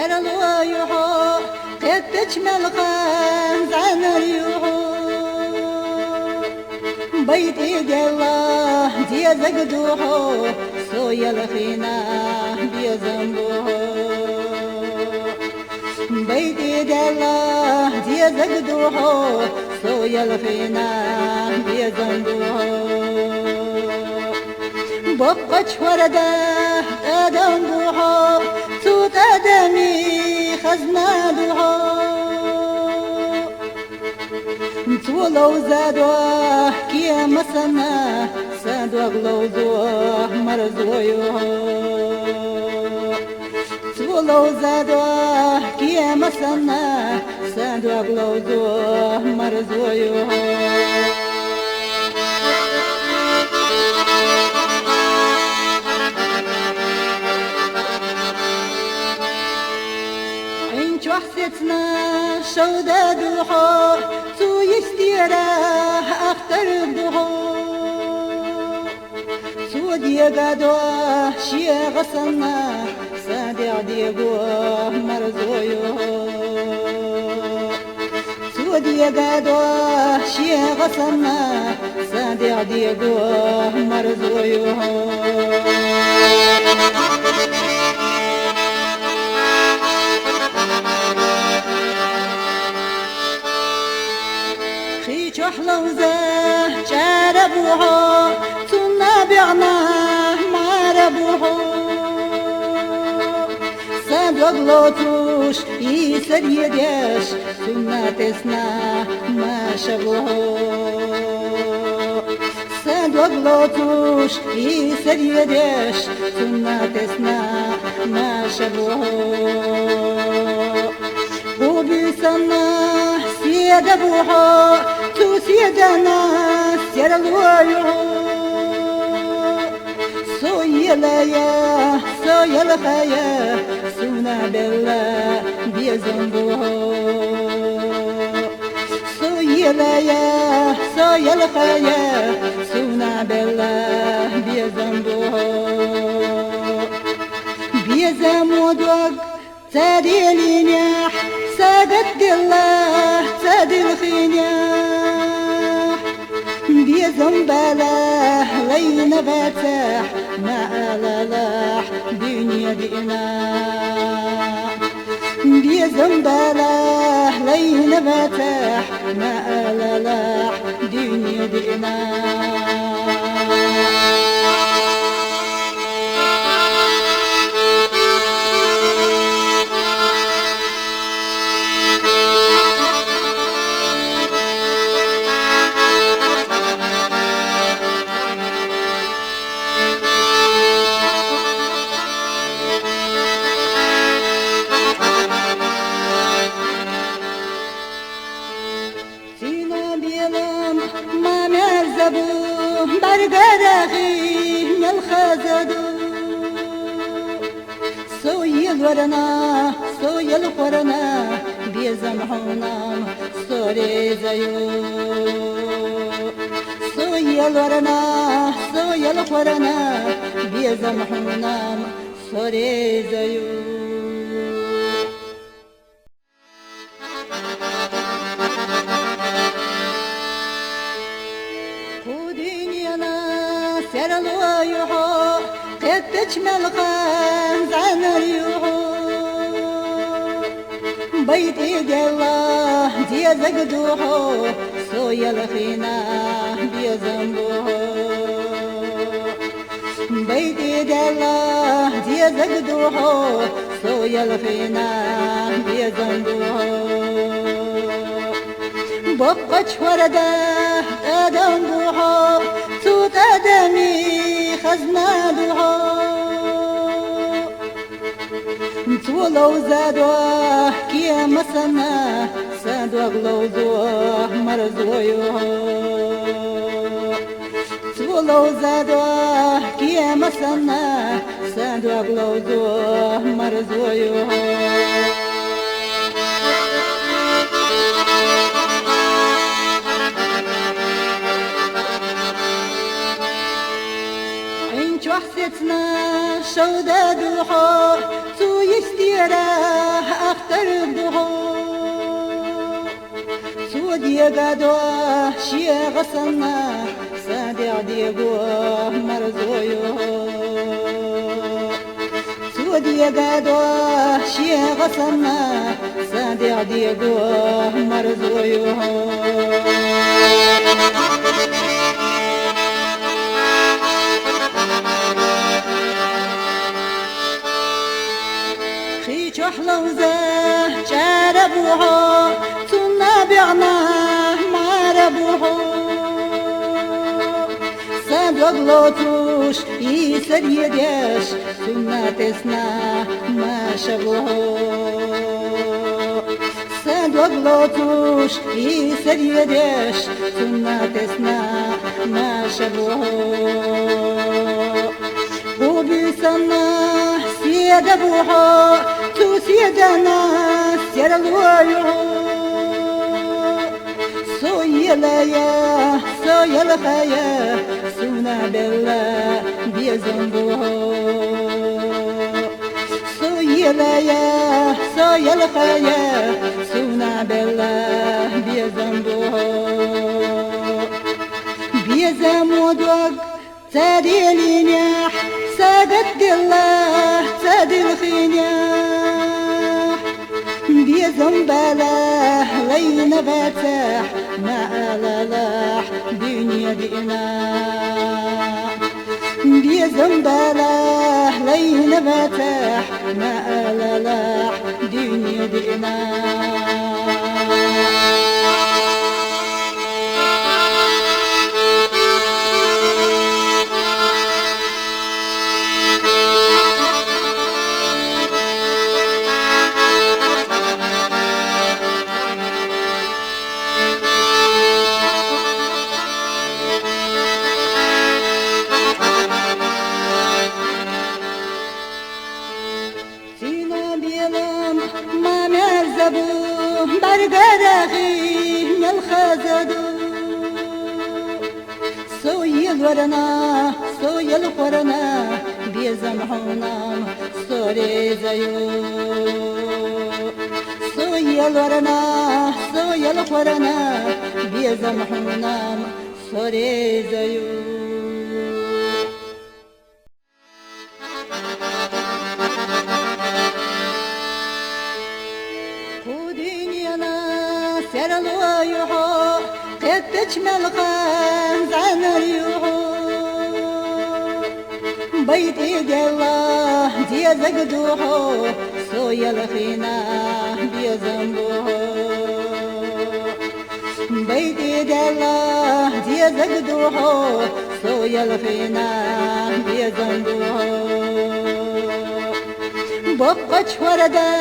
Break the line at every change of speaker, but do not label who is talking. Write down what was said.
سرلو يحو قد تجمل خان يحو بيتي الله دي زقدوحو سويا الخينا بيزنبوحو بيتي الله دي زقدوحو سويا الخينا بيزنبوحو بقش ورده أدنبوحو توت أدمي خزنادوحو تولو زادوه كيا مسنا سادوه غلوزوه مرزويوه تولو زادوه كيا مسنا سادوه غلوزوه مرزويوه وحسيتنا شودة دوحو تو يستيره أختر دوحو تو ديقادوه شي غصنا سادع ديقوه مرزويوه تو ديقادوه شي غصنا سادع ديقوه مرزويوه حلوزة شاربوها تونا بعناه معربوها صدق لوتوش يسر يديش تونا تسنا ما شبوها صدق لوتوش يسر يديش تونا تسنا ما شبوها وبيسنا سيادة بوحو تو سيدنا سير الويو سويلا يا سويلا خيا سونا بلا بيزنبوه سويلا يا سويلا خيا سونا بلا بيزنبوه بيزمودوك تادي الينيح سادت الله تادي الخنياح بيزنبله لين باتح ما ألالح دنيا دينا بيزنبله لين باتح ما ألالح دنيا دينا ما مرزبو برقرقي الخزدو سوي الورنا سوي القرنا بيزمحونا سوري زيو سوي الورنا سوي القرنا بيزمحونا سوري زيو سرلو يحو قد تجمل خان يحو بيتي الله دي زقدوحو سويا الخينا بيزنبوه بيتي الله دي زقدوحو سويا الخينا بيزنبوه بقش ورده أدنبوحو توت أدمي خزنادوحو تولو زادوه كيا مسنا سادوه غلوزوه مرزويوه تولو زادوه كيا مسنا سادوه غلوزوه مرزويوه شخصتنا شودة دوحو تو يستيرا أختر دوحو تو ديقا دوح شيا غصنا سادع ديقو مرزويو تو ديقا دوح شيا غصنا سادع ديقو مرزويو حلوزة شاربوها سنة بعناه معربوها صدق لوتوش يسر يديش سنة تسنا ما شبوها صدق لوتوش يسر يديش سنة تسنا ما شبوها وبيسنا سيادة بوها تو سيدنا سير الويو سويليا سويلخيا سونا بلا بيزنبوها سويليا سويلخيا سونا بلا بيزنبوها بيزمودوك تادي الينيح سادت الله تادي الخنياح بيزنبله لين باتح ما ألالح دنيا دينا بيزنبله لين باتح ما ألالح دنيا دينا ما مرزبو برقرقي من الخزدو سوي الورنا سوي القرنا بيزمحونا سوري زيو سوي الورنا سوي القرنا بيزمحونا سوري زيو سرلو يحو قد تجمل خانز عن اليحو بيتي الله ديزق دوحو سويا الخينا بيزنبوحو بيتي الله ديزق دوحو سويا الخينا بيزنبوحو بقش ورده